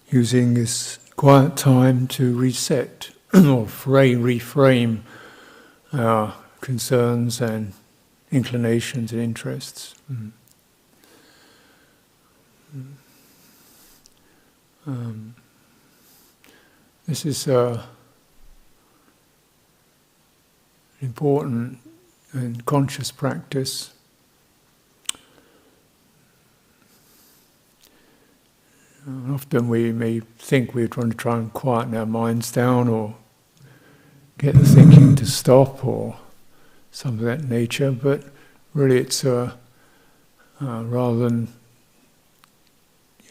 Using this quiet time to reset or reframe our concerns and inclinations and interests. This is important and conscious practice. Often we may think we're trying to try and quieten our minds down or get the thinking to stop or something of that nature, but really it's rather than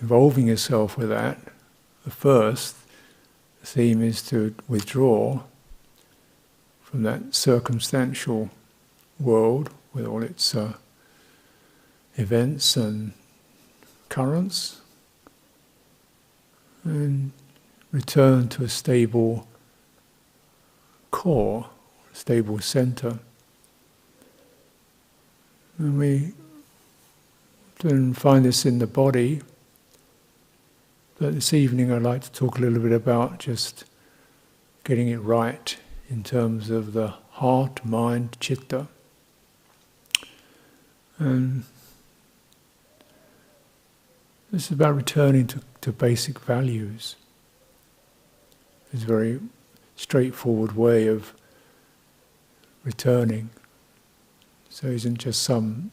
involving yourself with that, the first theme is to withdraw from that circumstantial world with all its events and currents, and return to a stable core, stable center. And we then find this in the body. But this evening I'd like to talk a little bit about just getting it right in terms of the heart, mind, citta. And this is about returning to basic values. It's a very straightforward way of returning. So it isn't just some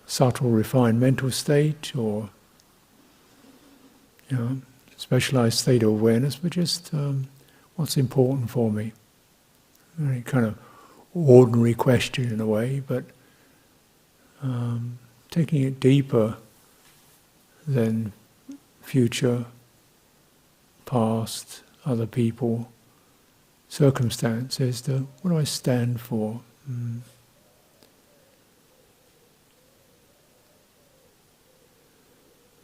subtle, refined mental state or specialized state of awareness, but just what's important for me. Very kind of ordinary question in a way, but taking it deeper than future, past, other people, circumstances, what do I stand for?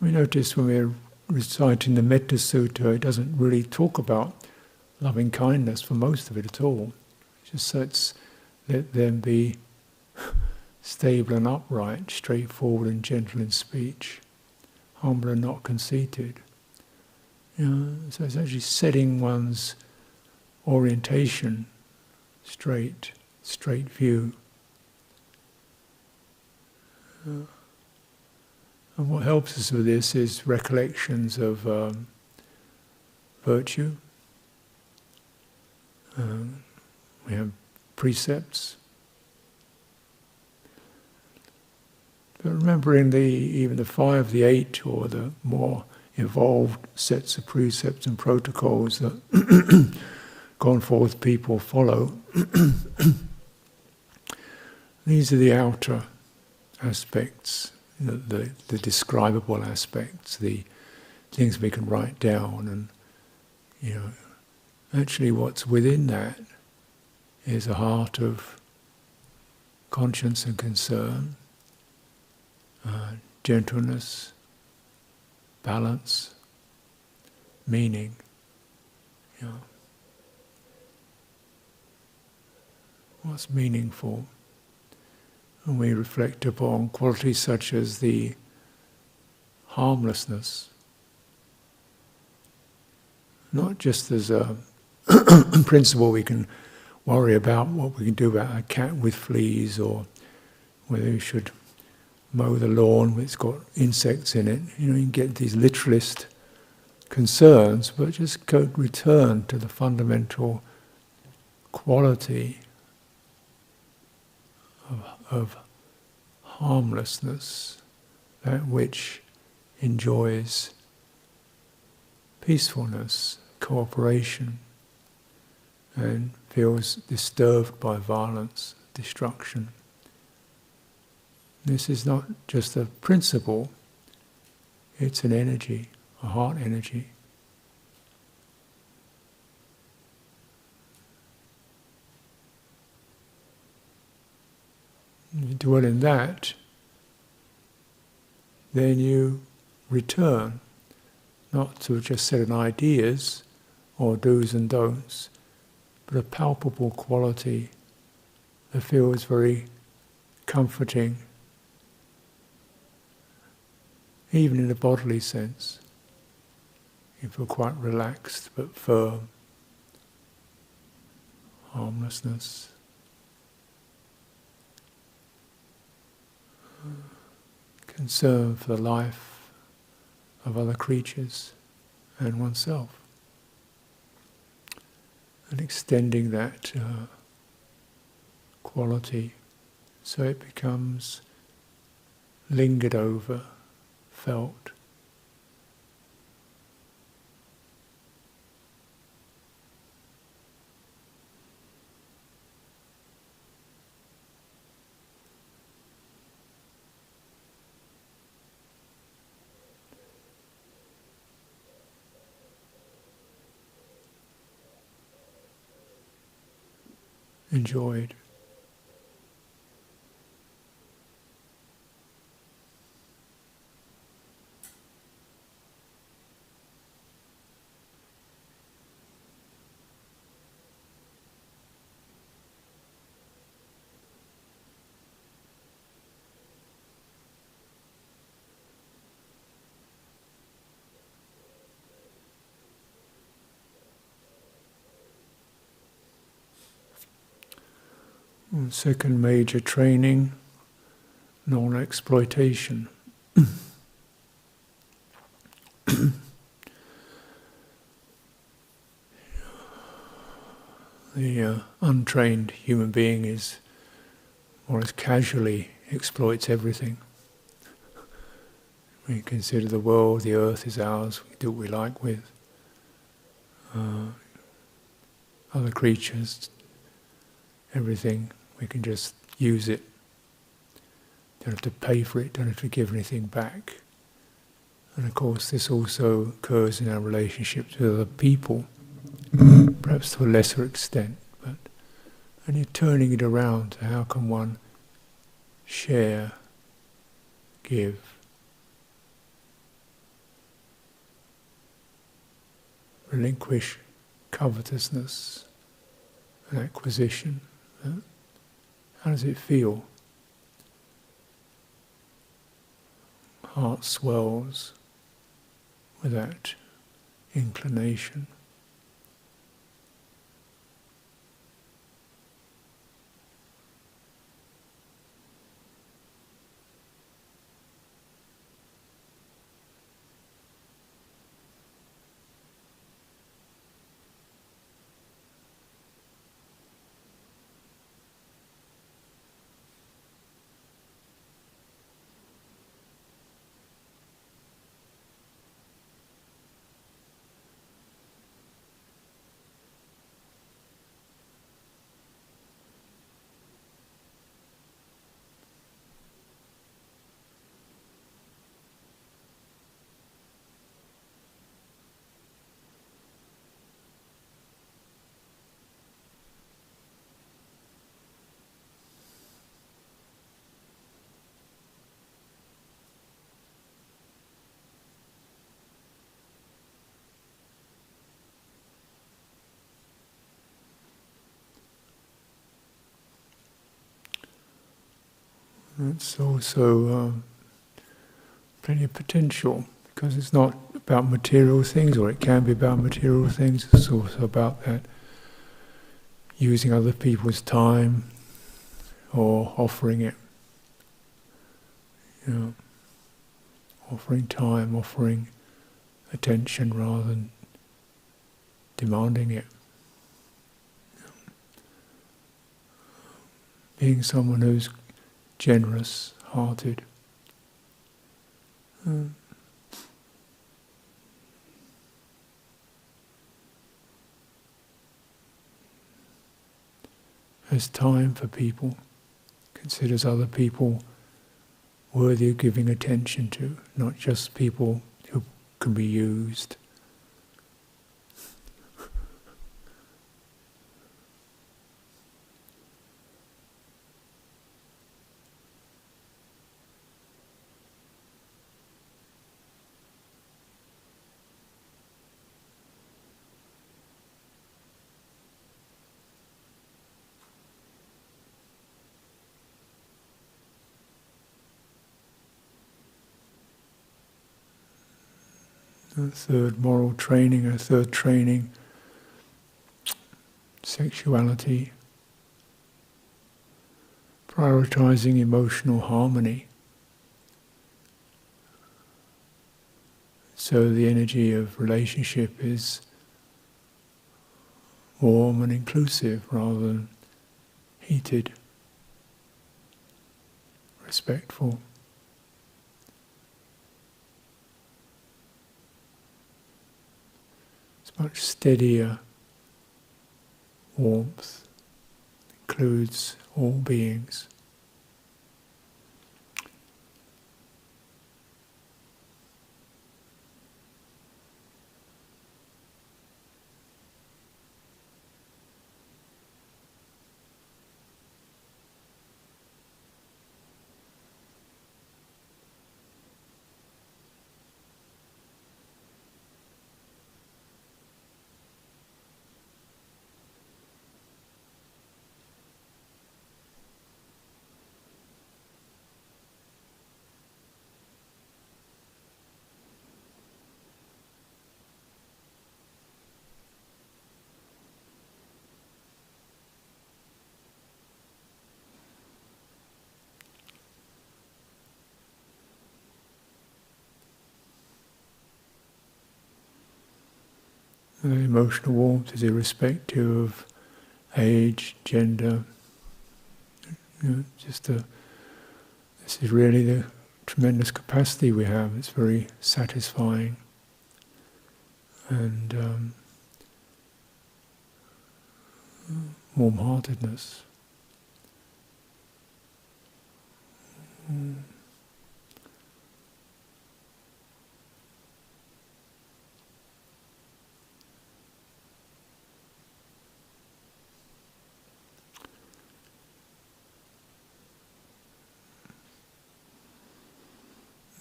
We notice when we're reciting the Metta Sutta, it doesn't really talk about loving kindness for most of it at all. Just so let them be stable and upright, straightforward and gentle in speech, humble and not conceited. So it's actually setting one's orientation straight view. And what helps us with this is recollections of virtue. We have precepts. But remembering even the 5, the 8, or the more evolved sets of precepts and protocols that gone forth people follow, these are the outer aspects, the describable aspects, the things we can write down, and actually what's within that is a heart of conscience and concern, gentleness, balance, meaning. What's meaningful? And we reflect upon qualities such as the harmlessness, not just as a principle we can worry about what we can do about a cat with fleas, or whether we should mow the lawn it's got insects in it. You can get these literalist concerns, but just return to the fundamental quality of harmlessness, that which enjoys peacefulness, cooperation, and feels disturbed by violence, destruction. This is not just a principle, it's an energy, a heart energy. You dwell in that, then you return, not to just set an ideas or do's and don'ts, but a palpable quality that feels very comforting even in a bodily sense. You feel quite relaxed but firm, harmlessness. Concern for the life of other creatures and oneself. And extending that quality so it becomes lingered over, felt. Enjoyed. Second major training, non-exploitation. The untrained human being is more or less casually exploits everything. We consider the world, the earth is ours, we do what we like with. Other creatures, everything, we can just use it. Don't have to pay for it, don't have to give anything back. And of course this also occurs in our relationships with other people, perhaps to a lesser extent, but and you're turning it around to how can one share, give. Relinquish covetousness and acquisition. How does it feel? Heart swells with that inclination. It's also plenty of potential, because it's not about material things, or it can be about material things. It's also about that using other people's time or offering it. Offering time, offering attention rather than demanding it. Being someone who's generous-hearted. Has time for people, considers other people worthy of giving attention to, not just people who can be used. A third, moral training. A third training, sexuality. Prioritizing emotional harmony. So the energy of relationship is warm and inclusive rather than heated, respectful. It's much steadier warmth, includes all beings. Emotional warmth is irrespective of age, gender. This is really the tremendous capacity we have. It's very satisfying and warm-heartedness.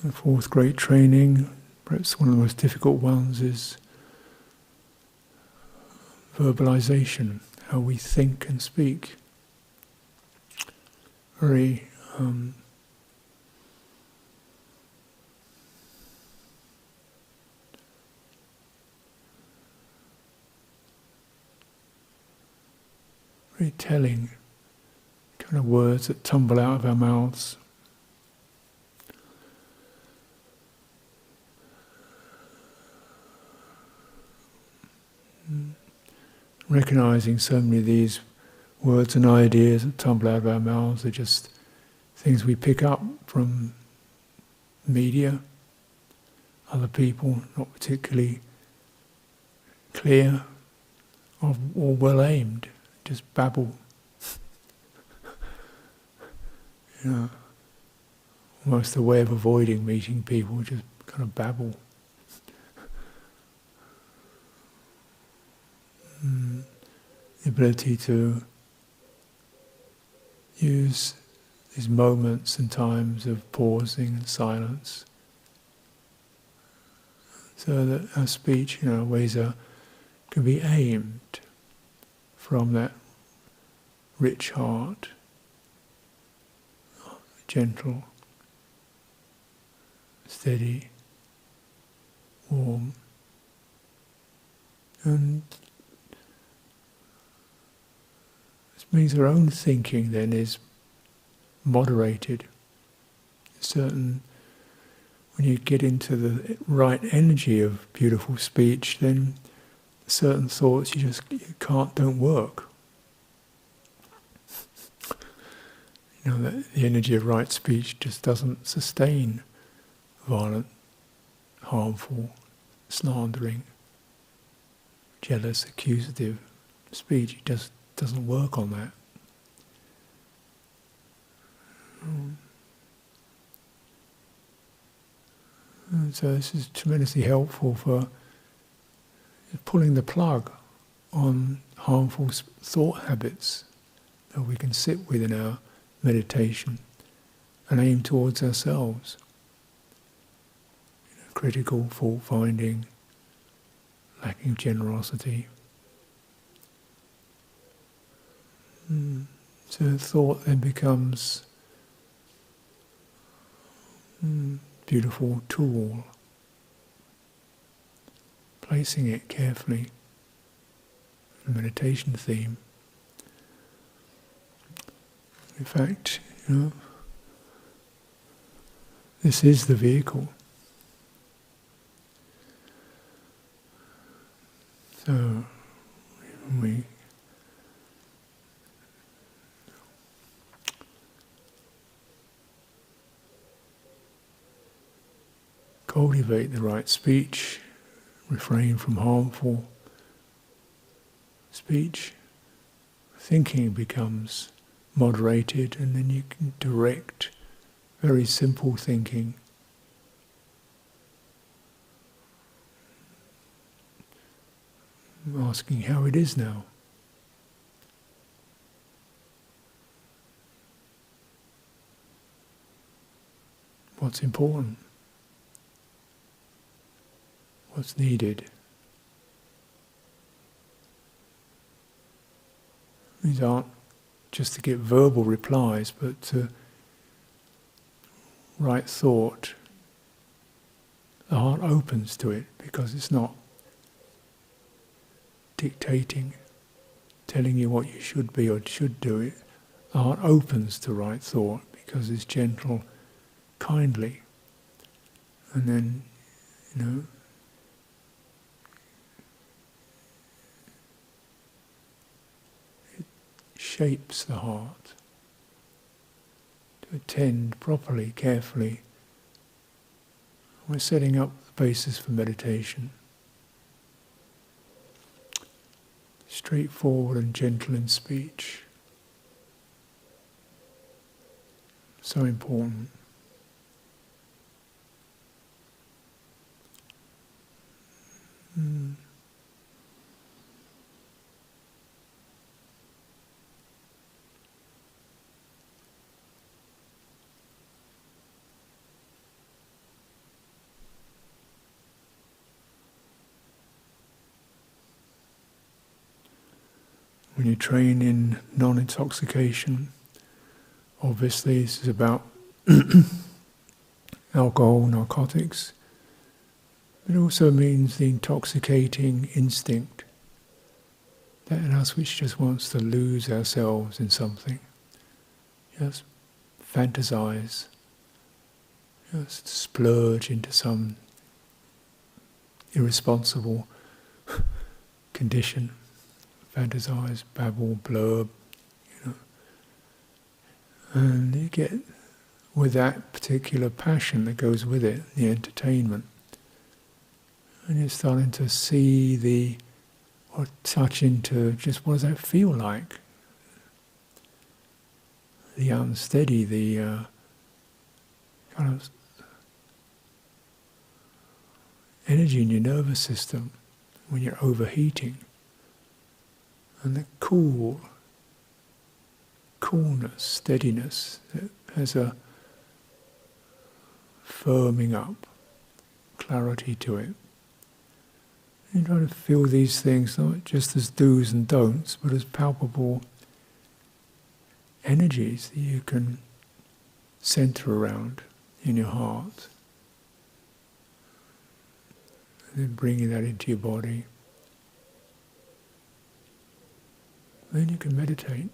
The fourth great training, perhaps one of the most difficult ones, is verbalization, how we think and speak. Very very telling kind of words that tumble out of our mouths. Recognizing so many of these words and ideas that tumble out of our mouths are just things we pick up from media, other people, not particularly clear or well aimed, just babble. Almost a way of avoiding meeting people, just kind of babble. The ability to use these moments and times of pausing and silence so that our speech, ways can be aimed from that rich heart, gentle, steady, warm, and means our own thinking then is moderated. When you get into the right energy of beautiful speech, then certain thoughts don't work. That the energy of right speech just doesn't sustain violent, harmful, slandering, jealous, accusative speech. It just doesn't work on that. And so this is tremendously helpful for pulling the plug on harmful thought habits that we can sit with in our meditation and aim towards ourselves. Critical, fault-finding, lacking of generosity. So thought then becomes a beautiful tool placing it carefully, the meditation theme. In fact, this is the vehicle. So we cultivate the right speech, refrain from harmful speech, thinking becomes moderated, and then you can direct very simple thinking. Asking how it is now. What's important? What's needed? These aren't just to get verbal replies, but to right thought. The heart opens to it because it's not dictating, telling you what you should be or should do. It. The heart opens to right thought because it's gentle, kindly. And then, it shapes the heart to attend properly, carefully. We're setting up the basis for meditation. Straightforward and gentle in speech. So important. When you train in non-intoxication, obviously this is about alcohol, narcotics. It also means the intoxicating instinct, that in us which just wants to lose ourselves in something, just fantasize, just splurge into some irresponsible condition. Fantasize, babble, blurb, and you get with that particular passion that goes with it, the entertainment, and you're starting to see or touch into just what does that feel like? The unsteady, the kind of energy in your nervous system when you're overheating. And the coolness, steadiness that has a firming up, clarity to it. You try to feel these things not just as do's and don'ts, but as palpable energies that you can center around in your heart. And then bringing that into your body. Then you can meditate.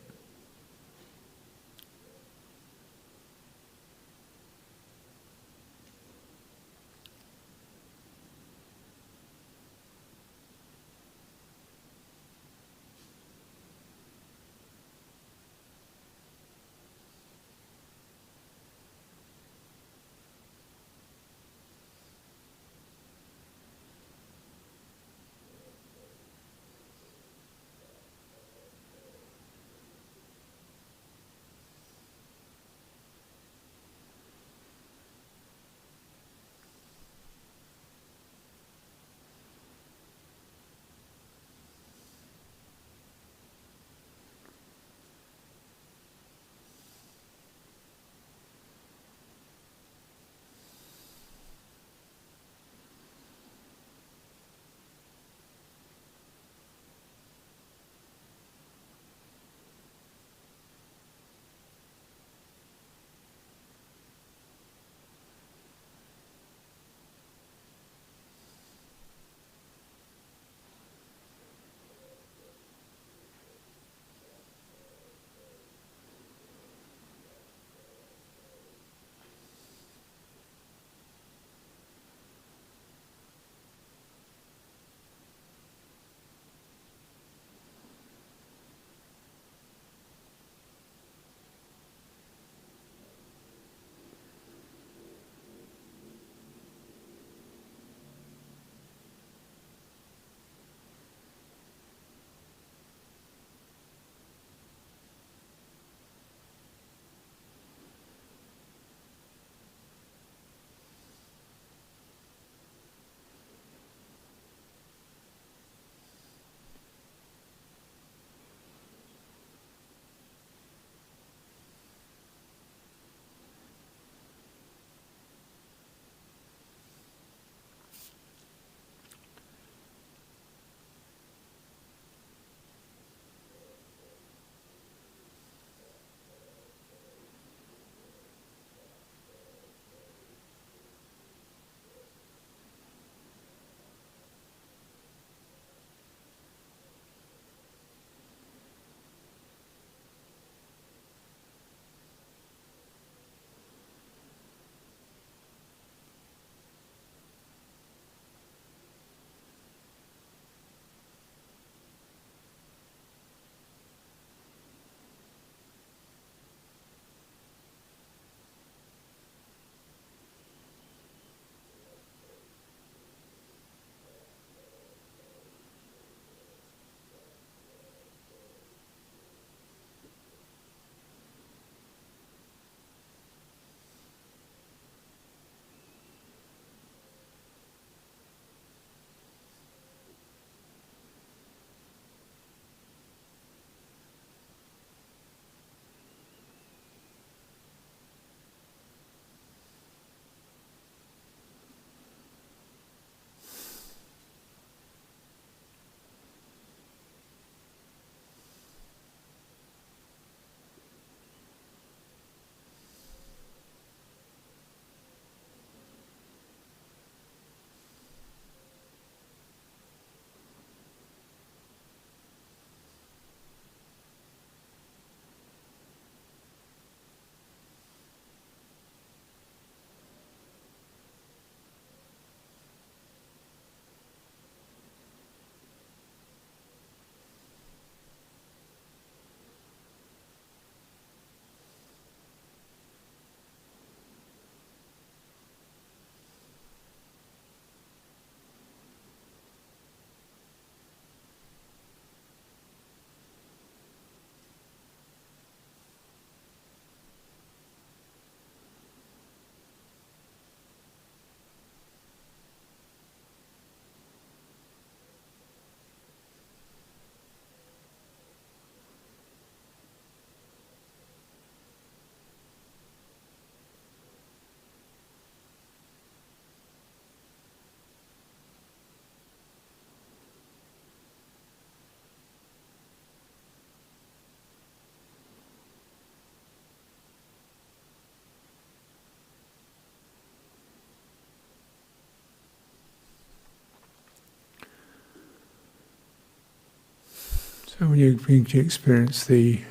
So when you begin to experience the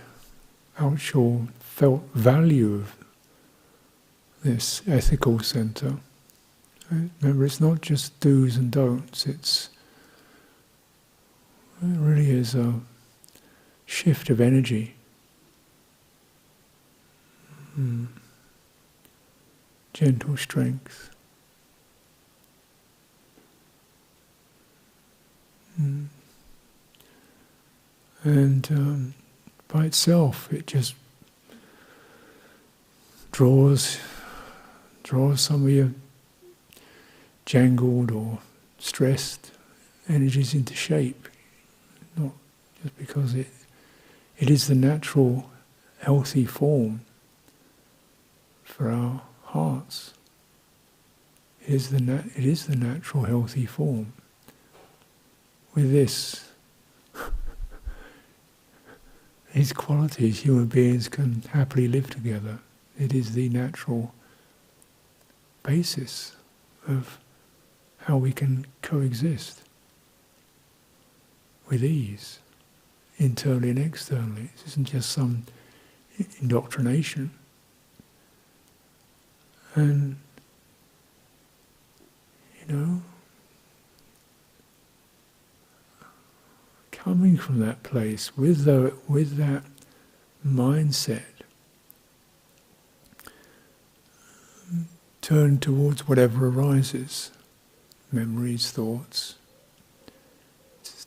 actual felt value of this ethical centre, remember it's not just do's and don'ts, it really is a shift of energy. Gentle strength. And by itself, it just draws some of your jangled or stressed energies into shape. Not just because it is the natural, healthy form for our hearts. It is the natural, healthy form. With these qualities, human beings can happily live together. It is the natural basis of how we can coexist with ease, internally and externally. This isn't just some indoctrination. And, coming from that place with that mindset, turn towards whatever arises, memories, thoughts,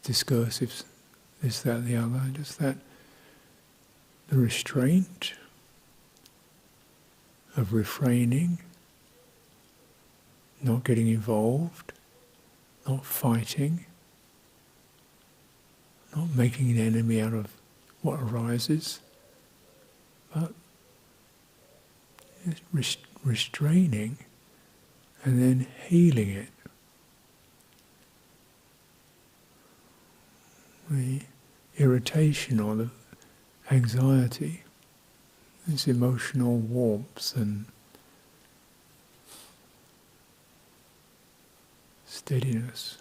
discursive, this, that, the other, just that, the restraint of refraining, not getting involved, not fighting, not making an enemy out of what arises, but restraining and then healing it. The irritation or the anxiety, this emotional warmth and steadiness.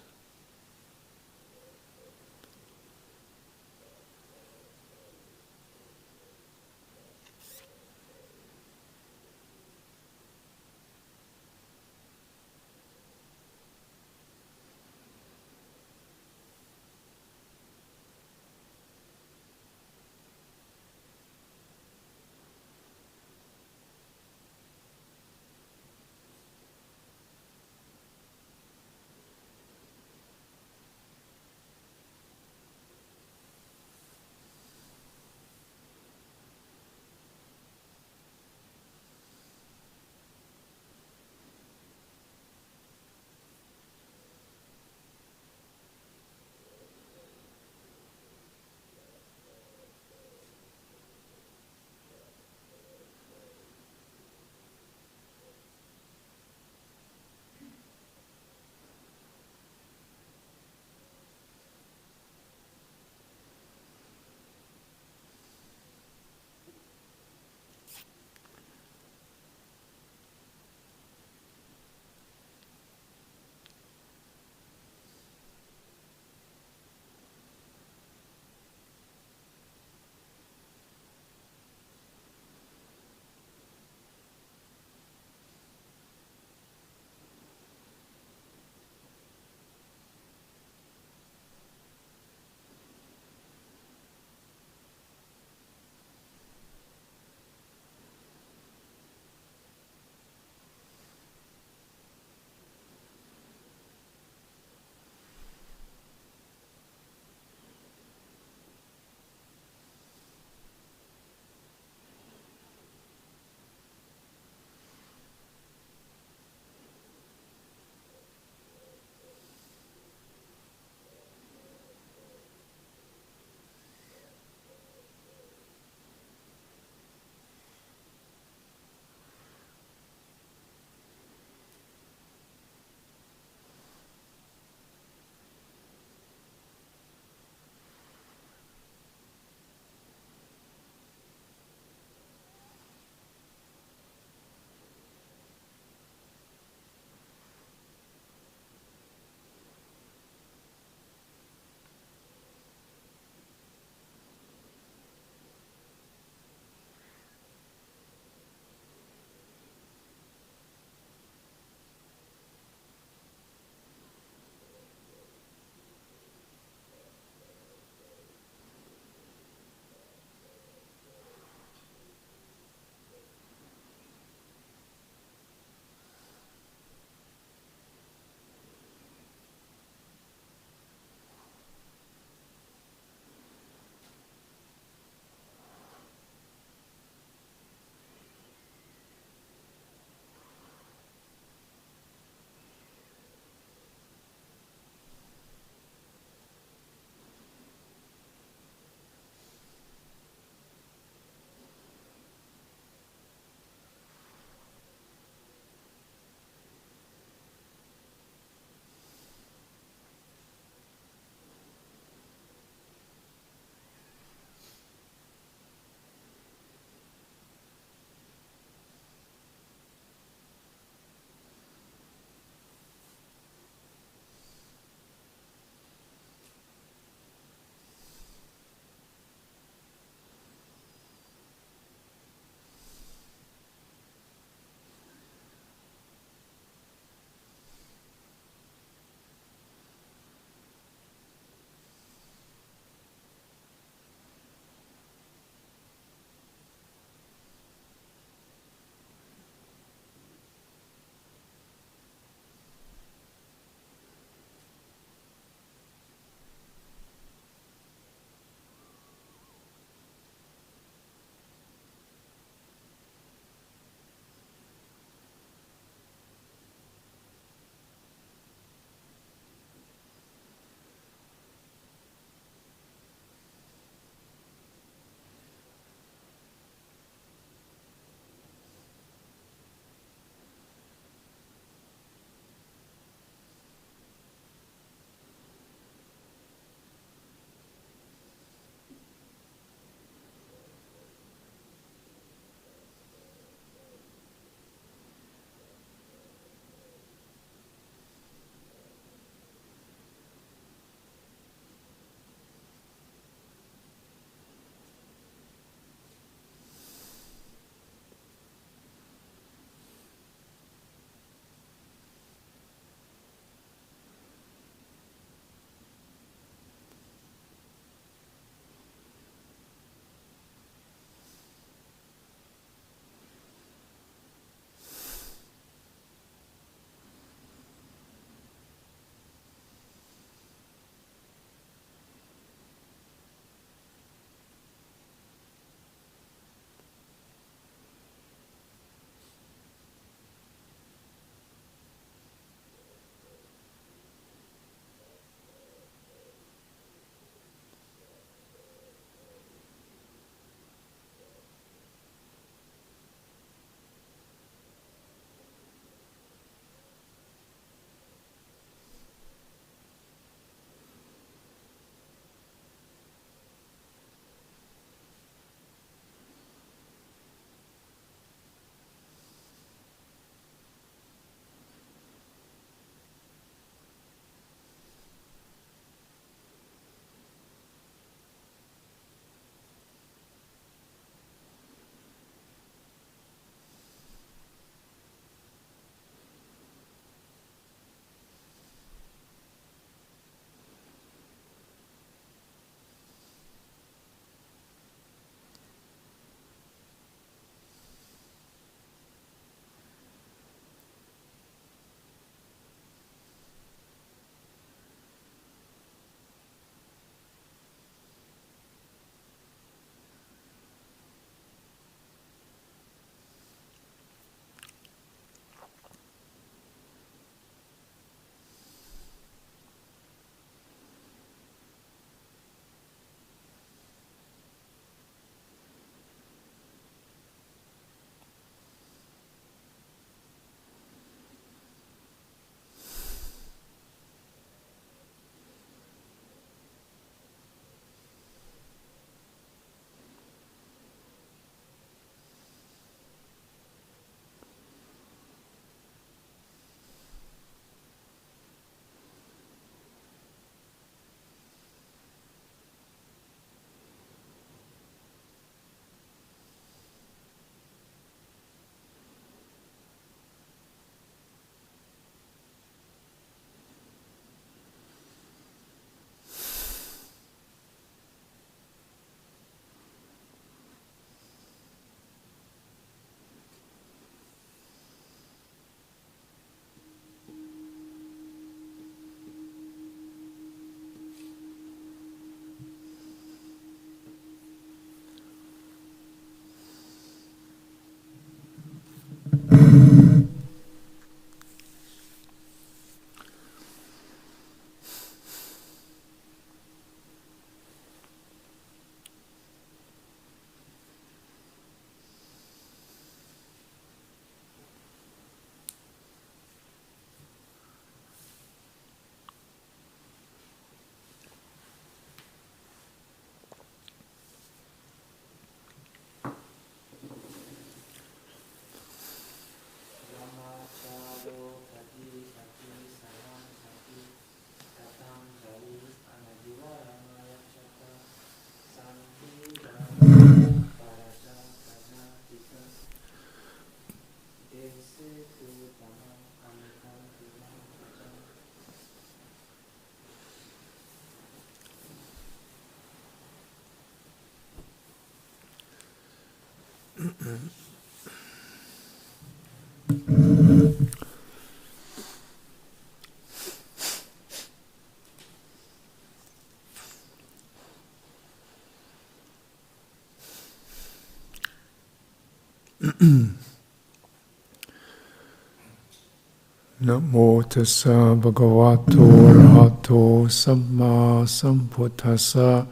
Namo tassa bhagavato arahato samma sambuddhassa.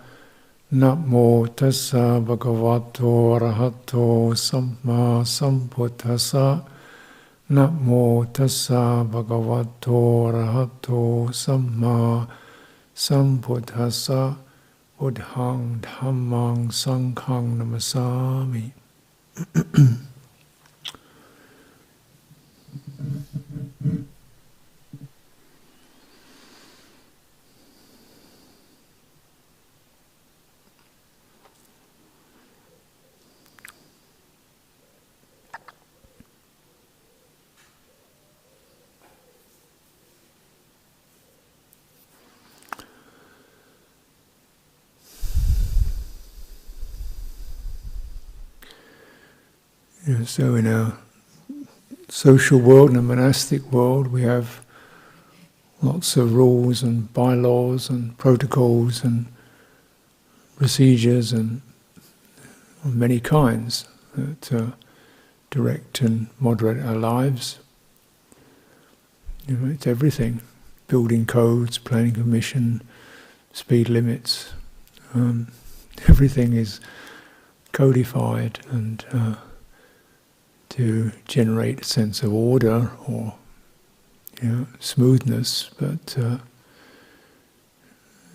Namo tassa bhagavato arahato samma sambuddhassa. Namo tassa bhagavato arahato samma sambuddhassa. Buddhang dhammang sanghang namasami. So in our social world, in a monastic world, we have lots of rules and bylaws and protocols and procedures and of many kinds that direct and moderate our lives. It's everything: building codes, planning permission, speed limits. Everything is codified and to generate a sense of order or smoothness, but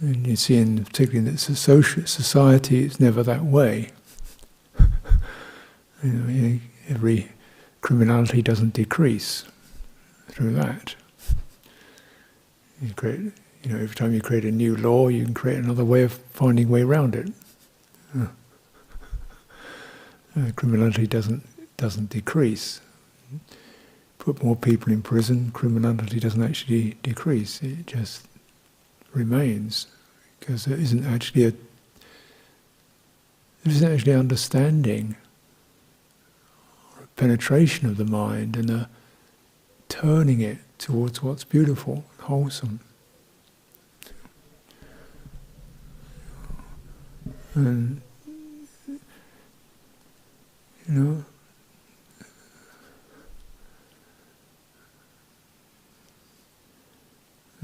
and you see, particularly in the society, it's never that way. Every criminality doesn't decrease through that. Every time you create a new law, you can create another way of finding a way around it. Criminality doesn't decrease. Put more people in prison, criminality doesn't actually decrease, it just remains, because there isn't actually understanding or penetration of the mind and a turning it towards what's beautiful, wholesome. And and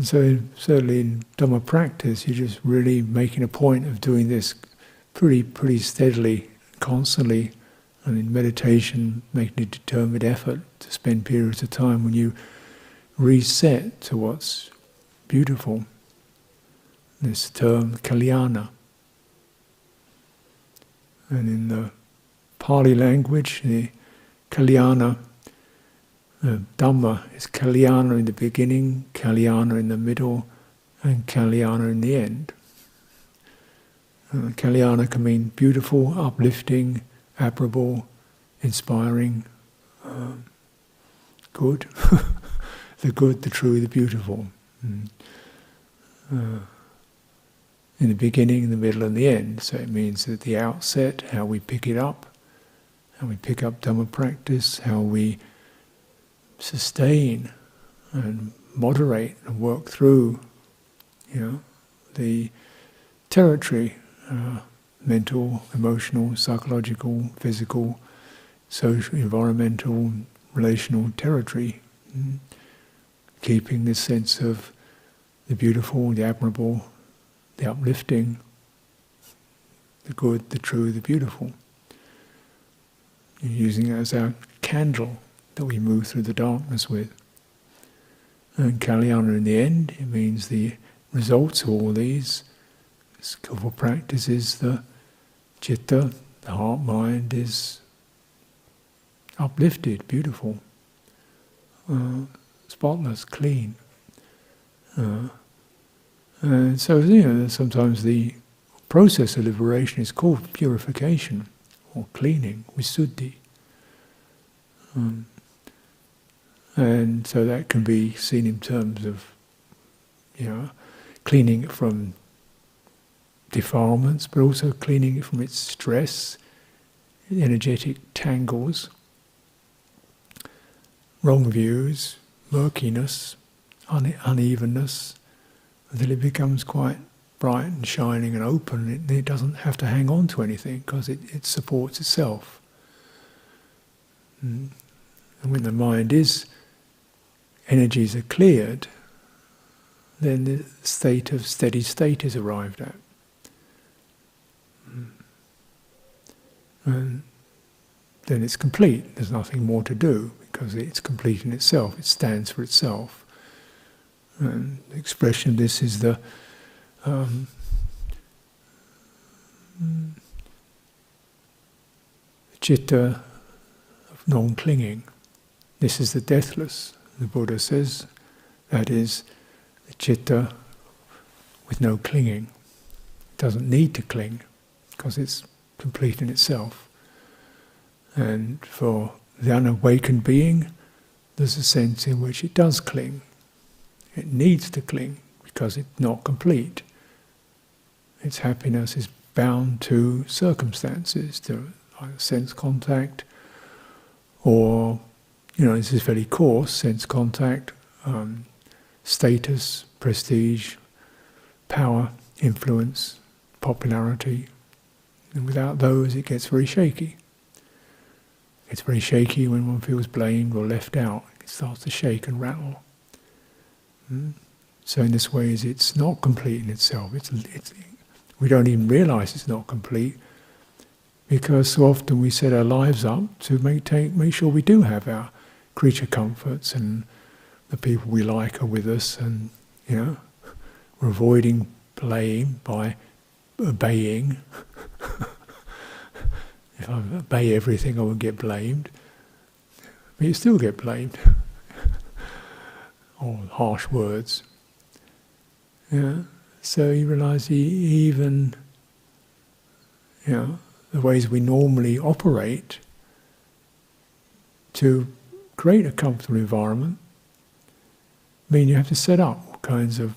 so certainly in Dhamma practice, you're just really making a point of doing this pretty steadily, constantly, and in meditation, making a determined effort to spend periods of time when you reset to what's beautiful. This term, kalyana. And in the Pali language, the kalyana, Dhamma is kalyana in the beginning, kalyana in the middle, and kalyana in the end. Kalyana can mean beautiful, uplifting, admirable, inspiring, good. The good, the true, the beautiful. In the beginning, in the middle, and the end. So it means at the outset, how we pick it up, how we pick up Dhamma practice, how we sustain and moderate and work through, the territory, mental, emotional, psychological, physical, social, environmental, relational territory, keeping this sense of the beautiful, the admirable, the uplifting, the good, the true, the beautiful. And using it as our candle that we move through the darkness with. And kalyana in the end, it means the results of all these skillful practice is the citta, the heart mind is uplifted, beautiful, spotless, clean. And so, sometimes the process of liberation is called purification or cleaning, visuddhi. And so that can be seen in terms of, cleaning it from defilements, but also cleaning it from its stress, energetic tangles, wrong views, murkiness, unevenness, until it becomes quite bright and shining and open. It doesn't have to hang on to anything because it supports itself. And when the mind energies are cleared, then the state of steady state is arrived at. And then it's complete. There's nothing more to do because it's complete in itself. It stands for itself. And the expression of this is the citta of non-clinging. This is the deathless, the Buddha says. That is the citta with no clinging. It doesn't need to cling because it's complete in itself. And for the unawakened being, there's a sense in which it does cling. It needs to cling because it's not complete. Its happiness is bound to circumstances, to either sense contact, or, this is very coarse, sense contact, status, prestige, power, influence, popularity. And without those, it gets very shaky. It's very shaky when one feels blamed or left out. It starts to shake and rattle. So in this way, it's not complete in itself. We don't even realize it's not complete because so often we set our lives up to make sure we do have our creature comforts and the people we like are with us, and we're avoiding blame by obeying. If I obey everything, I won't get blamed. But you still get blamed. Or harsh words. So you realise even the ways we normally operate to create a comfortable environment mean you have to set up all kinds of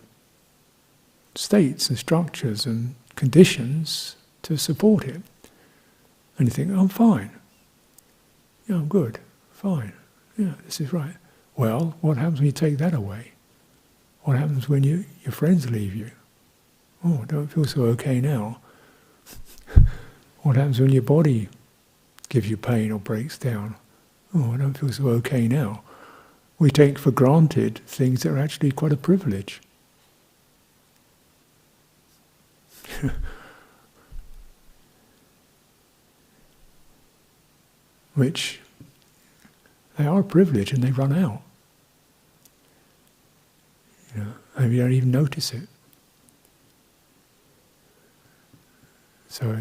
states and structures and conditions to support it. And you think, I'm fine. Yeah, I'm good. Fine. Yeah, this is right. Well, what happens when you take that away? What happens when your friends leave you? Oh, I don't feel so okay now. What happens when your body gives you pain or breaks down? Oh, I don't feel so okay now. We take for granted things that are actually quite a privilege. Which they are a privilege and they run out. And you don't even notice it. So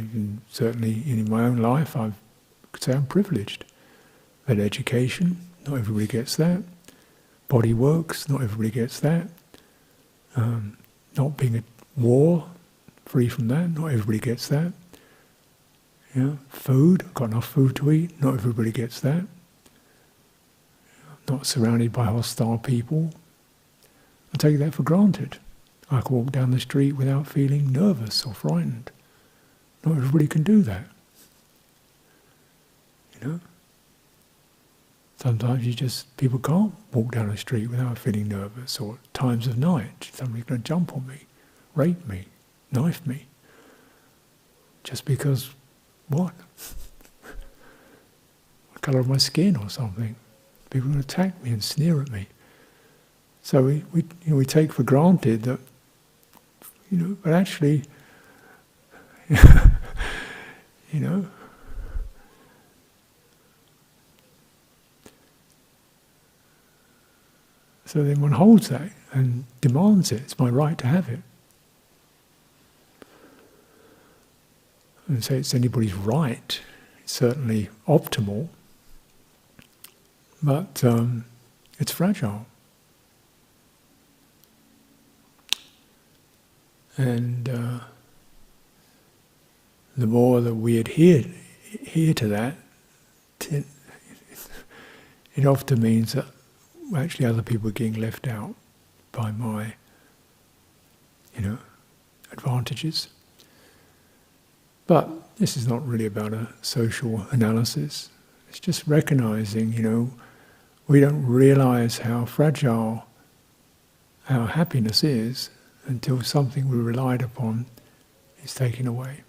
certainly in my own life, I could say I'm privileged. That education, not everybody gets that. Body works, not everybody gets that. Not being at war, free from that, not everybody gets that. Food, I've got enough food to eat, not everybody gets that. Not surrounded by hostile people. I take that for granted. I can walk down the street without feeling nervous or frightened. Not everybody can do that. Sometimes people can't walk down the street without feeling nervous, or times of night, somebody's going to jump on me, rape me, knife me. Just because, what? The colour of my skin or something. People will attack me and sneer at me. So we take for granted that, but actually, So then one holds that and demands it. It's my right to have it. And say it's anybody's right. It's certainly optimal, but it's fragile. And the more that we adhere to that, it often means that actually other people are getting left out by my, advantages. But this is not really about a social analysis. It's just recognizing, we don't realize how fragile our happiness is until something we relied upon is taken away.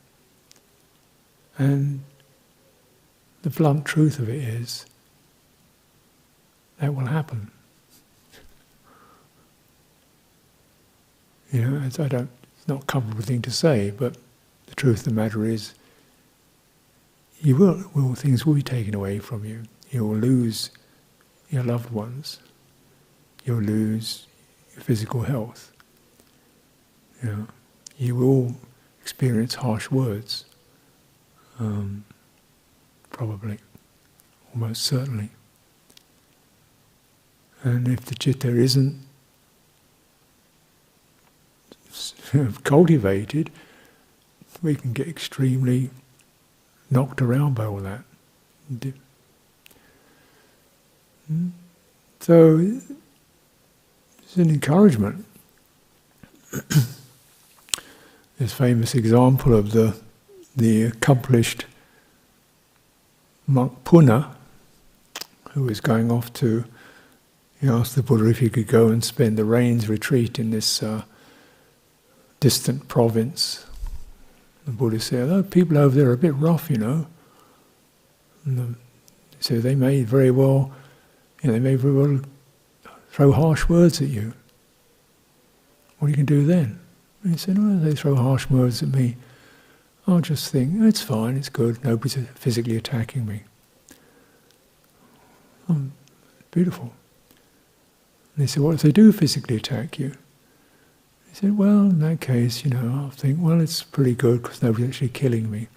And the blunt truth of it is, that will happen. It's not a comfortable thing to say, but the truth of the matter is, things will be taken away from you. You will lose your loved ones. You'll lose your physical health. You will experience harsh words. Probably, almost certainly. And if the citta isn't cultivated, we can get extremely knocked around by all that. So it's an encouragement. This famous example of the accomplished monk Punna, who was going off to, he asked the Buddha if he could go and spend the rains retreat in this distant province. The Buddha said, "Oh, people over there are a bit rough, And so they may very well throw harsh words at you. What are you going to do then?" And he said, "Oh, they throw harsh words at me. I'll just think, it's fine, it's good, nobody's physically attacking me." Beautiful. And he said, "What if they do physically attack you?" He said, "Well, in that case, I'll think, well, it's pretty good because nobody's actually killing me."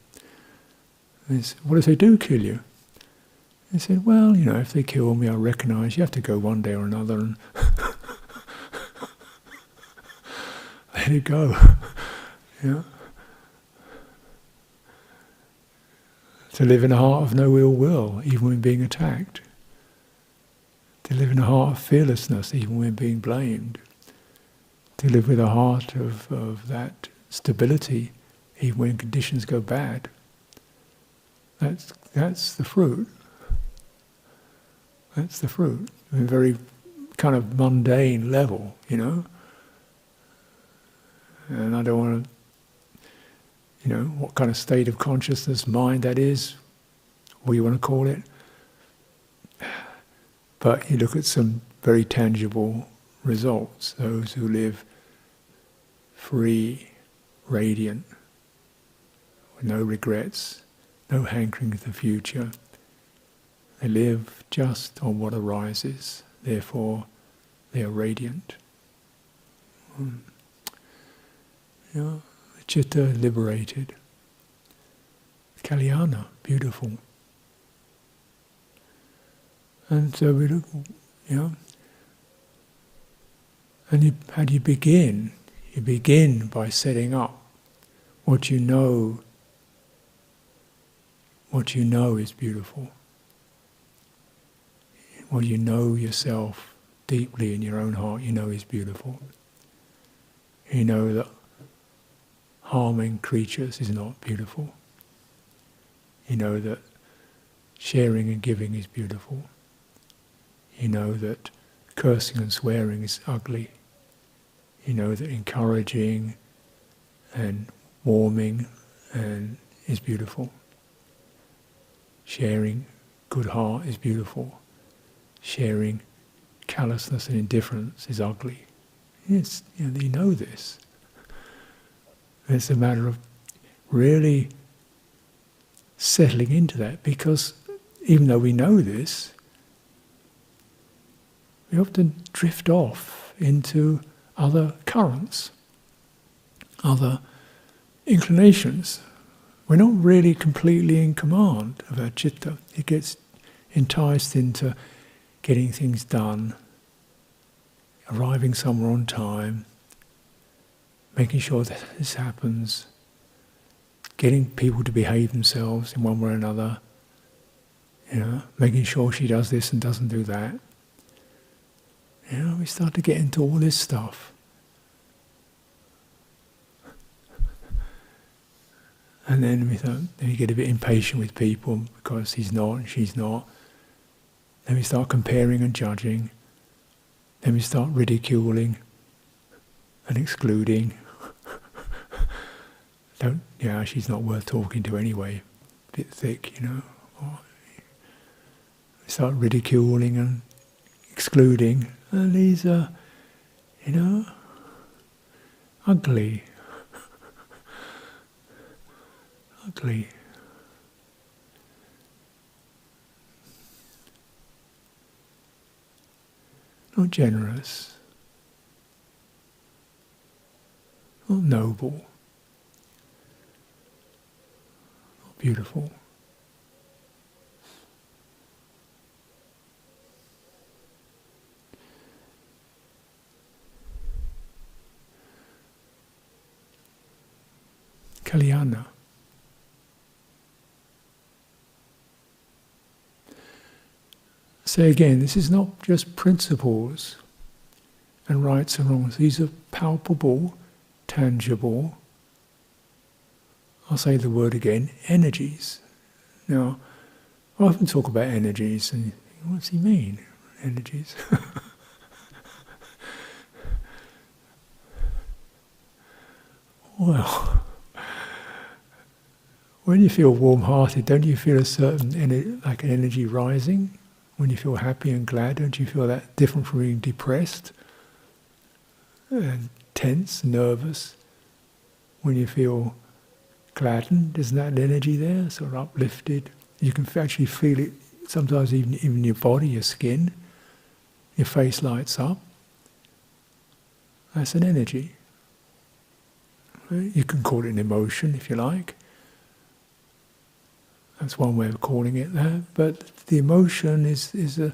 And he said, "What if they do kill you?" He said, "Well, if they kill me, I'll recognise you have to go one day or another and let it go." To live in a heart of no ill will, even when being attacked. To live in a heart of fearlessness, even when being blamed. To live with a heart of that stability, even when conditions go bad. That's the fruit. That's the fruit. A very kind of mundane level, And I don't want to, what kind of state of consciousness, mind that is, what you want to call it. But you look at some very tangible results. Those who live free, radiant, with no regrets, no hankering to the future. They live just on what arises, therefore they are radiant. The citta liberated. Kalyana, beautiful. And so we look, and how do you begin? You begin by setting up what you know. What you know is beautiful. What you know yourself deeply in your own heart, is beautiful. You know that harming creatures is not beautiful. You know that sharing and giving is beautiful. You know that cursing and swearing is ugly. You know that encouraging and warming is beautiful. Sharing good heart is beautiful. Sharing callousness and indifference is ugly. You know this. It's a matter of really settling into that, because even though we know this, we often drift off into other currents, other inclinations. We're not really completely in command of our citta. It gets enticed into getting things done, arriving somewhere on time, making sure that this happens, getting people to behave themselves in one way or another, making sure she does this and doesn't do that. We start to get into all this stuff. And then then we get a bit impatient with people because he's not and she's not. Then we start comparing and judging. Then we start ridiculing and excluding. She's not worth talking to anyway. A bit thick, Or we start ridiculing and excluding, and these are, ugly. Ugly. Not generous. Not noble. Not beautiful. Kalyana. Say again, this is not just principles and rights and wrongs. These are palpable, tangible, I'll say the word again, energies. Now, I often talk about energies, and what's he mean, energies? Well, when you feel warm-hearted, don't you feel a certain like an energy rising? When you feel happy and glad, don't you feel that different from being depressed and tense, nervous? When you feel gladdened, isn't that an energy there, sort of uplifted? You can actually feel it sometimes even in your body, your skin. Your face lights up. That's an energy. You can call it an emotion if you like. That's one way of calling it that. But the emotion is a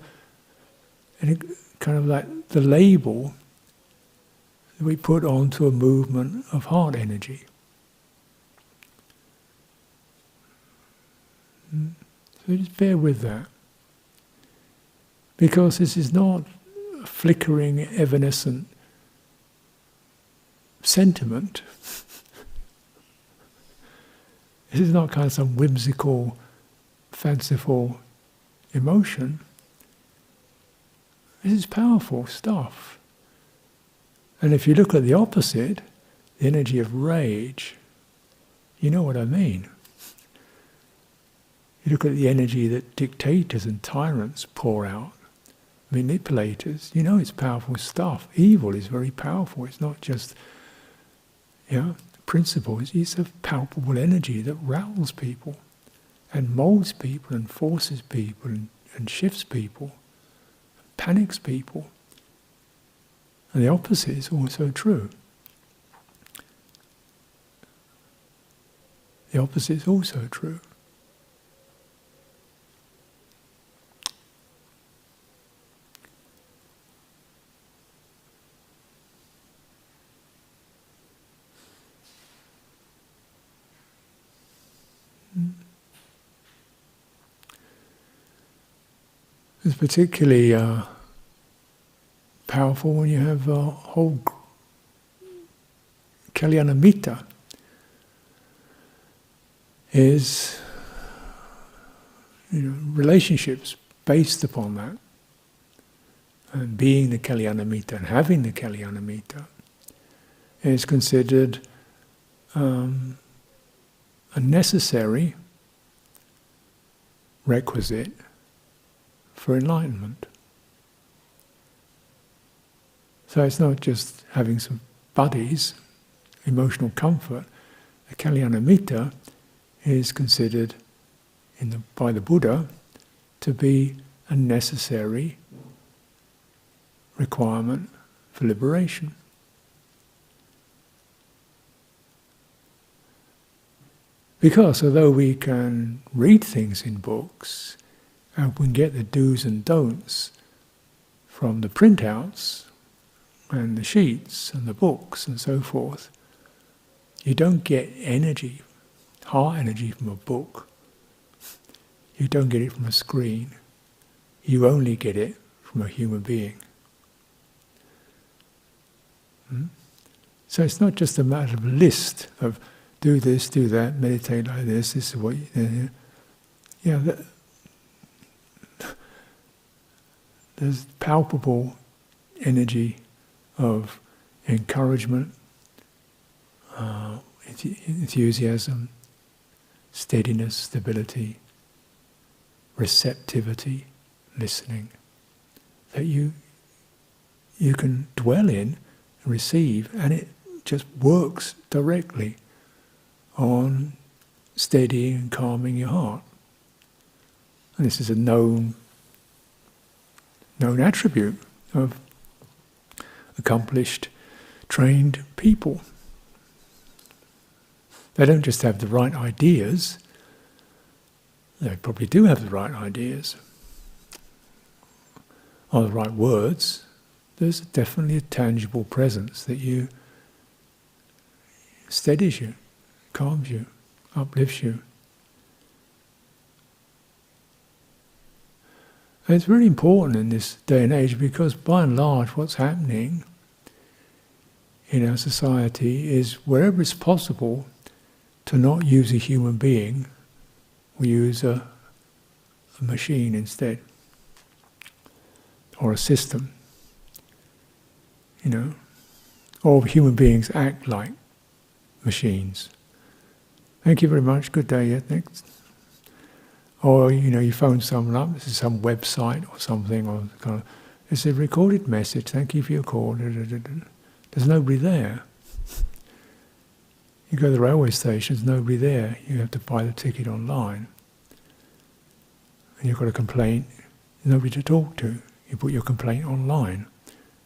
kind of like the label that we put onto a movement of heart energy. So just bear with that. Because this is not a flickering, evanescent sentiment. This is not kind of some whimsical, fanciful emotion. This is powerful stuff. And if you look at the opposite, the energy of rage, you know what I mean. You look at the energy that dictators and tyrants pour out, manipulators, you know it's powerful stuff. Evil is very powerful. It's not just, principles. It's a palpable energy that rattles people and molds people and forces people and shifts people, panics people. And the opposite is also true. The opposite is also true. It's particularly powerful when you have a whole Kalyanamitta is relationships based upon that. And being the Kalyanamitta and having the Kalyanamitta is considered a necessary requisite for enlightenment. So it's not just having some buddies, emotional comfort. A Kalyanamitta is considered by the Buddha to be a necessary requirement for liberation. Because although we can read things in books, and we can get the do's and don'ts from the printouts and the sheets and the books and so forth, you don't get energy, heart energy from a book. You don't get it from a screen. You only get it from a human being. So it's not just a matter of a list of do this, do that, meditate like this, this is what you... there's palpable energy of encouragement, enthusiasm, steadiness, stability, receptivity, listening, that you can dwell in and receive, and it just works directly on steadying and calming your heart. And this is a known attribute of accomplished, trained people. They don't just have the right ideas, they probably do have the right ideas, or the right words. There's definitely a tangible presence that steadies you, calms you, uplifts you. And it's really important in this day and age, because by and large what's happening in our society is, wherever it's possible to not use a human being, we use a machine instead, or a system, or human beings act like machines. Thank you very much, good day, yeah, thanks. Or, you phone someone up, this is some website or something, or it's a recorded message, thank you for your call. There's nobody there. You go to the railway station, there's nobody there. You have to buy the ticket online. And you've got a complaint, nobody to talk to. You put your complaint online,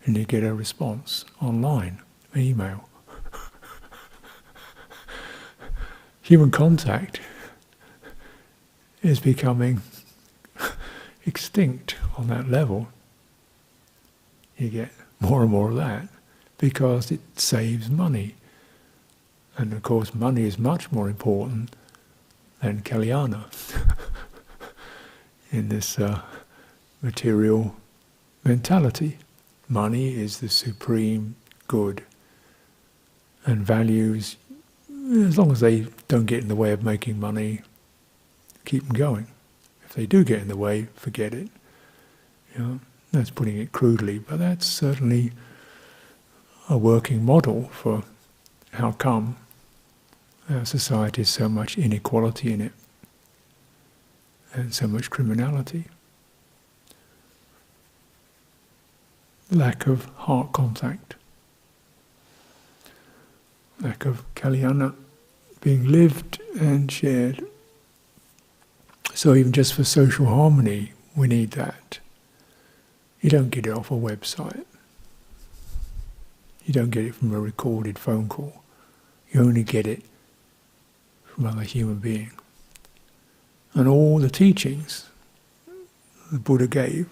and you get a response online, an email. Human contact is becoming extinct on that level. You get more and more of that because it saves money. And of course money is much more important than kalyana in this material mentality. Money is the supreme good, and values, as long as they don't get in the way of making money, keep them going. If they do get in the way, forget it. That's putting it crudely, but that's certainly a working model for how come our society has so much inequality in it, and so much criminality. Lack of heart contact, lack of kalyana being lived and shared. So even just for social harmony, we need that. You don't get it off a website. You don't get it from a recorded phone call. You only get it from another human being. And all the teachings the Buddha gave,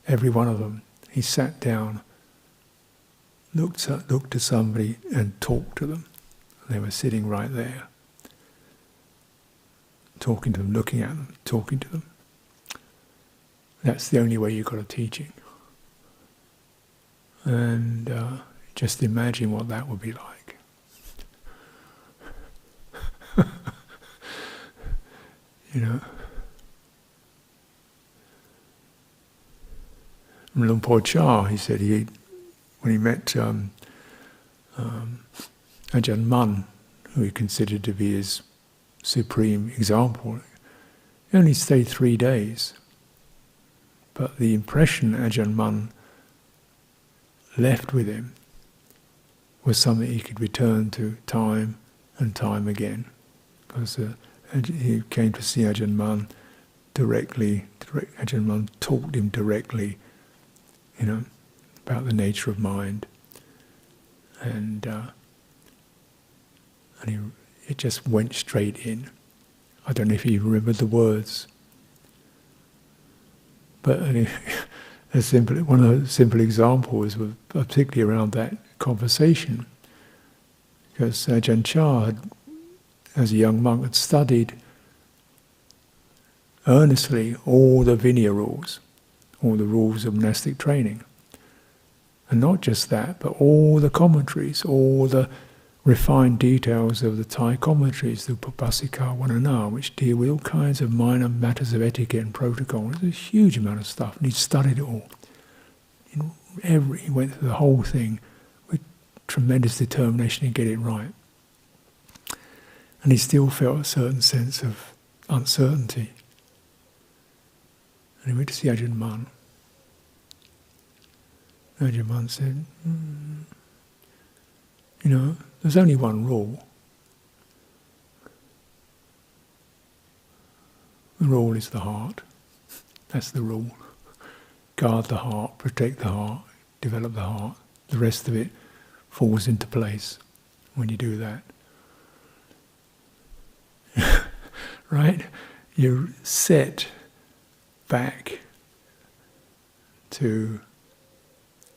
every one of them, he sat down, looked to somebody and talked to them. They were sitting right there, talking to them, looking at them, talking to them. That's the only way you got a teaching. And just imagine what that would be like. Luang Por Chah, he said, when he met Ajahn Mun, who he considered to be his supreme example, he only stayed 3 days. But the impression Ajahn Mun left with him was something he could return to time and time again. Because he came to see Ajahn Mun directly. Ajahn Mun taught him directly, about the nature of mind. And it just went straight in. I don't know if he remembered the words. But one of the simple examples was particularly around that conversation. Because Ajahn Chah had, as a young monk, had studied earnestly all the Vinaya rules, all the rules of monastic training. And not just that, but all the commentaries, all the refined details of the Thai commentaries, the Upasika Wanana, which deal with all kinds of minor matters of etiquette and protocol. There's a huge amount of stuff, and he studied it all. He went through the whole thing with tremendous determination to get it right. And he still felt a certain sense of uncertainty. And he went to see Ajahn Mun. Ajahn Mun said, there's only one rule. The rule is the heart. That's the rule. Guard the heart, protect the heart, develop the heart. The rest of it falls into place when you do that. Right? You're set back to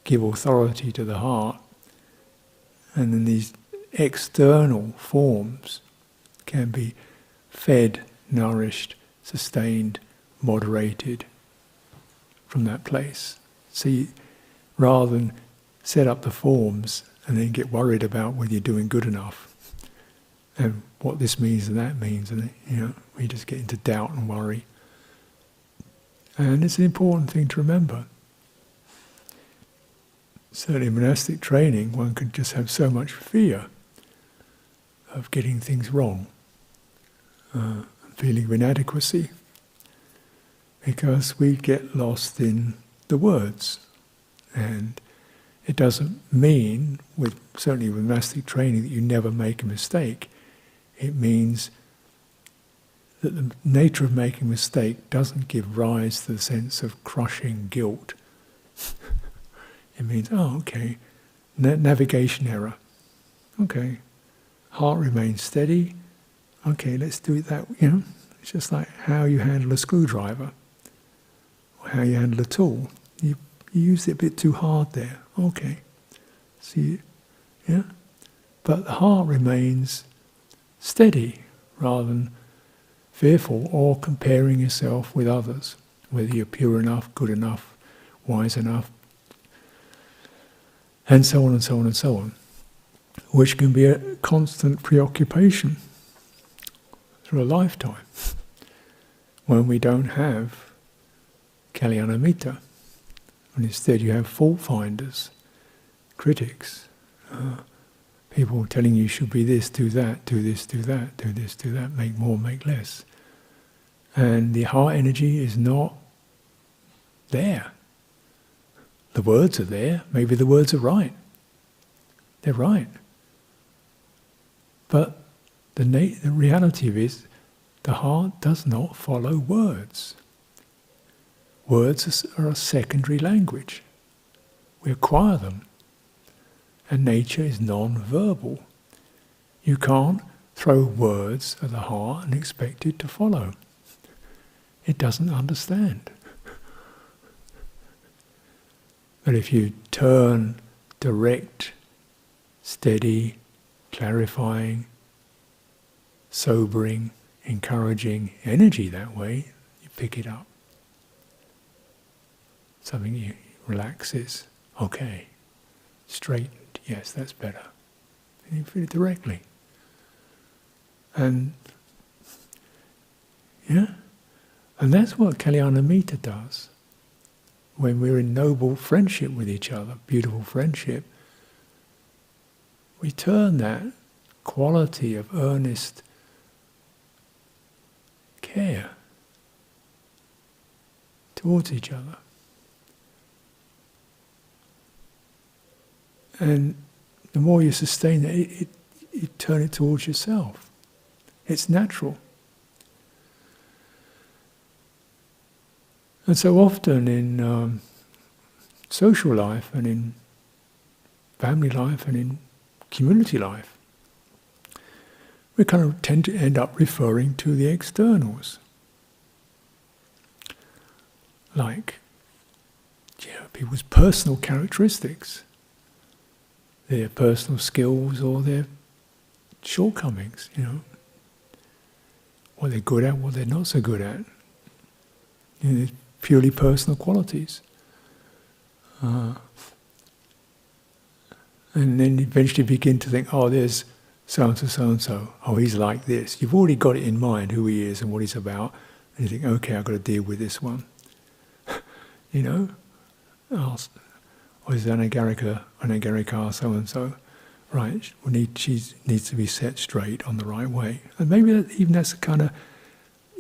give authority to the heart, and then these external forms can be fed, nourished, sustained, moderated from that place. So rather than set up the forms and then get worried about whether you're doing good enough and what this means and that means, and we just get into doubt and worry. And it's an important thing to remember. Certainly in monastic training, one could just have so much fear of getting things wrong, feeling of inadequacy, because we get lost in the words. And it doesn't mean, certainly with monastic training, that you never make a mistake. It means that the nature of making a mistake doesn't give rise to the sense of crushing guilt. It means, okay, navigation error. Okay, heart remains steady. Okay, let's do it that way. It's just like how you handle a screwdriver or how you handle a tool. You used it a bit too hard there. Okay, see, but the heart remains steady rather than fearful or comparing yourself with others, whether you're pure enough, good enough, wise enough, and so on and so on and so on, which can be a constant preoccupation through a lifetime when we don't have Kalyanamitta, and instead you have fault finders, critics, people telling you should be this, do that, do this, do that, do this, do that, make more, make less. And the heart energy is not there. The words are there, maybe the words are right. They're right. But the reality of it is, the heart does not follow words. Words are a secondary language. We acquire them. And nature is non-verbal. You can't throw words at the heart and expect it to follow. It doesn't understand. But if you turn direct, steady, clarifying, sobering, encouraging energy that way, you pick it up. Something you relaxes. Okay. Straightened. Yes, that's better. And you feel it directly. And and that's what Kalyanamitta does. When we're in noble friendship with each other, beautiful friendship, we turn that quality of earnest care towards each other. And the more you sustain that, you turn it towards yourself. It's natural. And so often in social life and in family life and in community life, we kind of tend to end up referring to the externals. Like, people's personal characteristics, their personal skills or their shortcomings, what they're good at, what they're not so good at. Purely personal qualities. And then eventually begin to think, there's so-and-so, so-and-so, oh, he's like this. You've already got it in mind, who he is and what he's about. And you think, okay, I've got to deal with this one. You know? Or is Anagarika, so-and-so. Right, she needs to be set straight on the right way. And maybe even that's a kind of,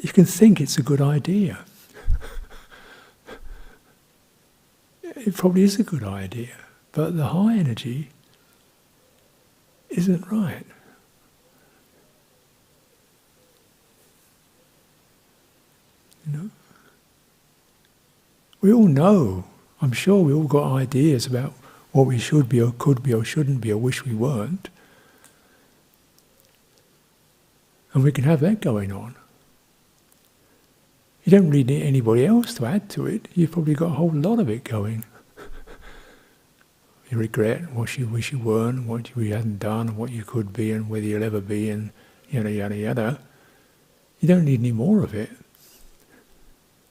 you can think it's a good idea. It probably is a good idea, but the high energy isn't right. You know? We all know, I'm sure we all got ideas about what we should be or could be or shouldn't be or wish we weren't. And we can have that going on. You don't really need anybody else to add to it. You've probably got a whole lot of it going. You regret what you wish you weren't, and what you hadn't done, and what you could be, and whether you'll ever be, and yada yada yada. You don't need any more of it.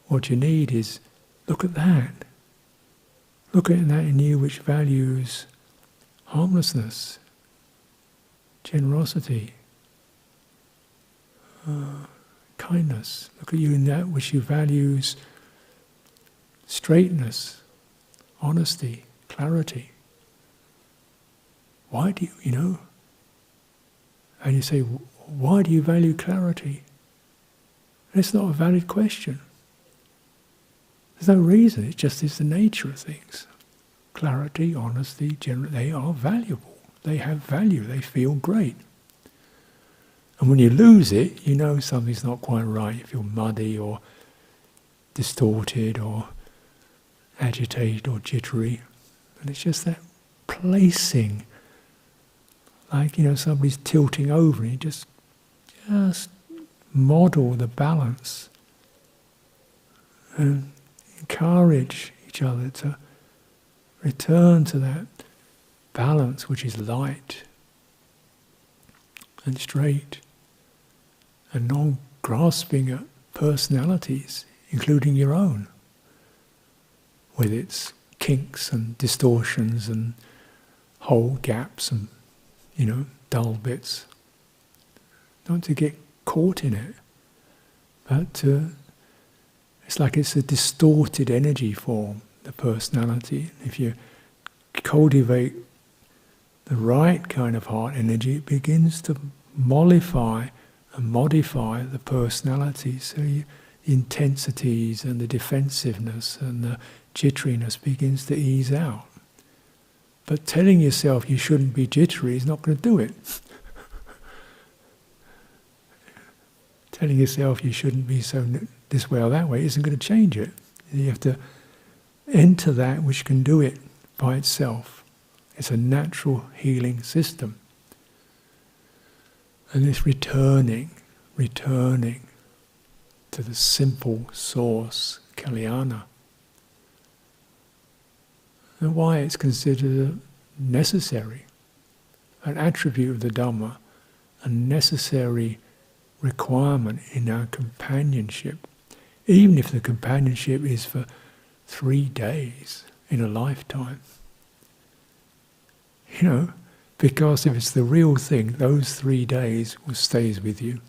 What you need is, look at that. Look at that in you which values harmlessness, generosity, kindness. Look at you in that which you values straightness, honesty, clarity. Why do you know? And you say, why do you value clarity? And it's not a valid question. There's no reason, it just is the nature of things. Clarity, honesty, they are valuable. They have value, they feel great. And when you lose it, you know something's not quite right. You feel muddy or distorted or agitated or jittery. And it's just that placing, like, somebody's tilting over and you just model the balance and encourage each other to return to that balance which is light and straight and non-grasping at personalities, including your own, with its kinks and distortions and whole gaps and, dull bits. Not to get caught in it, but it's like it's a distorted energy form, the personality. If you cultivate the right kind of heart energy, it begins to mollify and modify the personality. So the intensities and the defensiveness and the jitteriness begins to ease out. But telling yourself you shouldn't be jittery is not going to do it. Telling yourself you shouldn't be so this way or that way isn't going to change it. You have to enter that which can do it by itself. It's a natural healing system. And this returning to the simple source, Kalyana. And why it's considered necessary, an attribute of the Dhamma, a necessary requirement in our companionship, even if the companionship is for 3 days in a lifetime. Because if it's the real thing, those 3 days stays with you.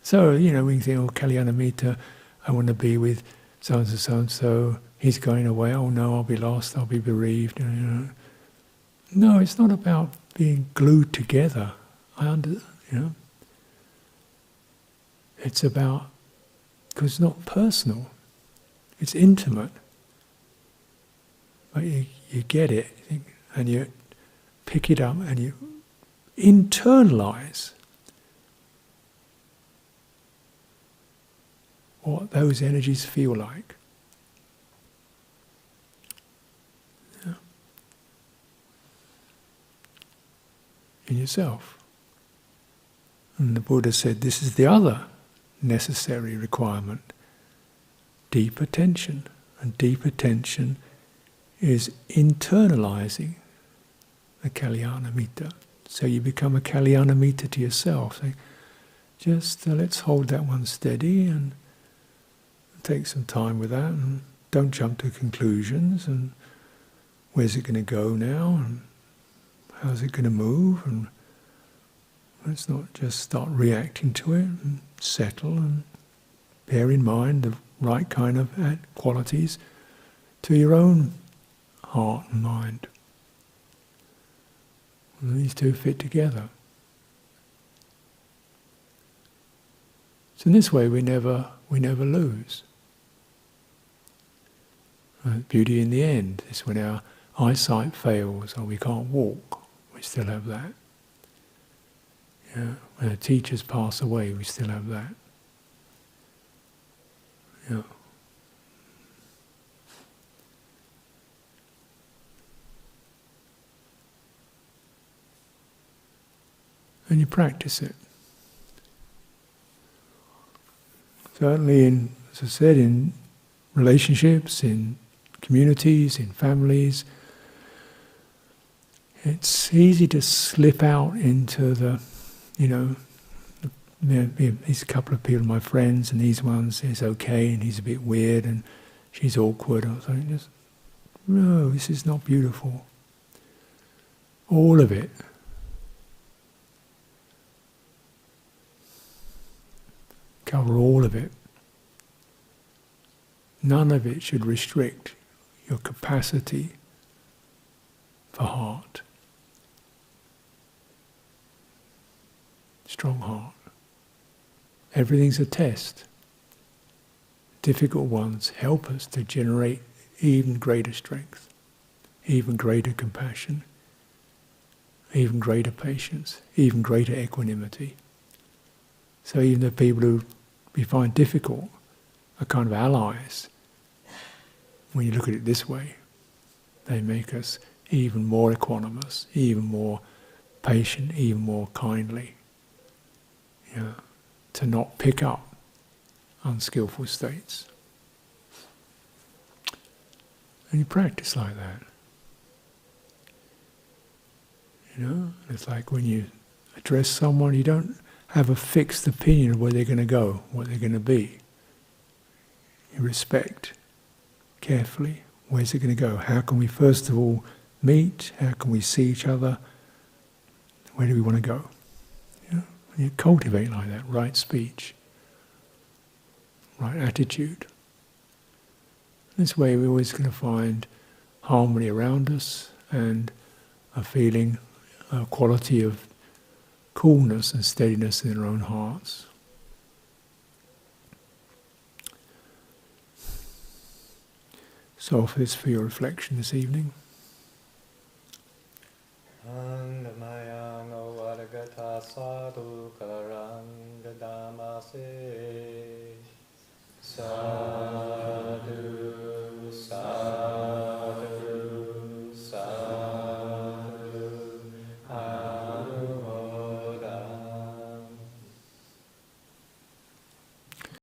So, we can think, oh, Kalyanamitta, I want to be with so-and-so, so-and-so, he's going away, oh no, I'll be lost, I'll be bereaved. No, it's not about being glued together. It's about, because it's not personal, it's intimate. But you get it, and you pick it up and you internalize what those energies feel like. Yeah. In yourself. And the Buddha said this is the other necessary requirement, deep attention. And deep attention is internalizing the Kalyanamitta. So you become a Kalyanamitta to yourself. So just let's hold that one steady and take some time with that, and don't jump to conclusions, and where's it going to go now, and how's it going to move? And let's not just start reacting to it, and settle and bear in mind the right kind of qualities to your own heart and mind. And these two fit together. So in this way we never lose. Beauty in the end is when our eyesight fails or we can't walk, we still have that. Yeah. When our teachers pass away, we still have that. Yeah. And you practice it. Certainly, as I said, in relationships, in communities, in families, it's easy to slip out into the, these couple of people, my friends, and these ones is okay, and he's a bit weird, and she's awkward. I was like, no, this is not beautiful. All of it. Cover all of it. None of it should restrict your capacity for heart. Strong heart. Everything's a test. Difficult ones help us to generate even greater strength, even greater compassion, even greater patience, even greater equanimity. So even the people who we find difficult are kind of allies. When you look at it this way, they make us even more equanimous, even more patient, even more kindly. To not pick up unskillful states. And you practice like that. It's like when you address someone, you don't have a fixed opinion of where they're going to go, what they're going to be. You respect carefully, where's it going to go? How can we first of all meet? How can we see each other? Where do we want to go? You cultivate like that, right speech, right attitude. This way we're always going to find harmony around us and a feeling, a quality of coolness and steadiness in our own hearts. So offer this for your reflection this evening. Sadhu karanga damase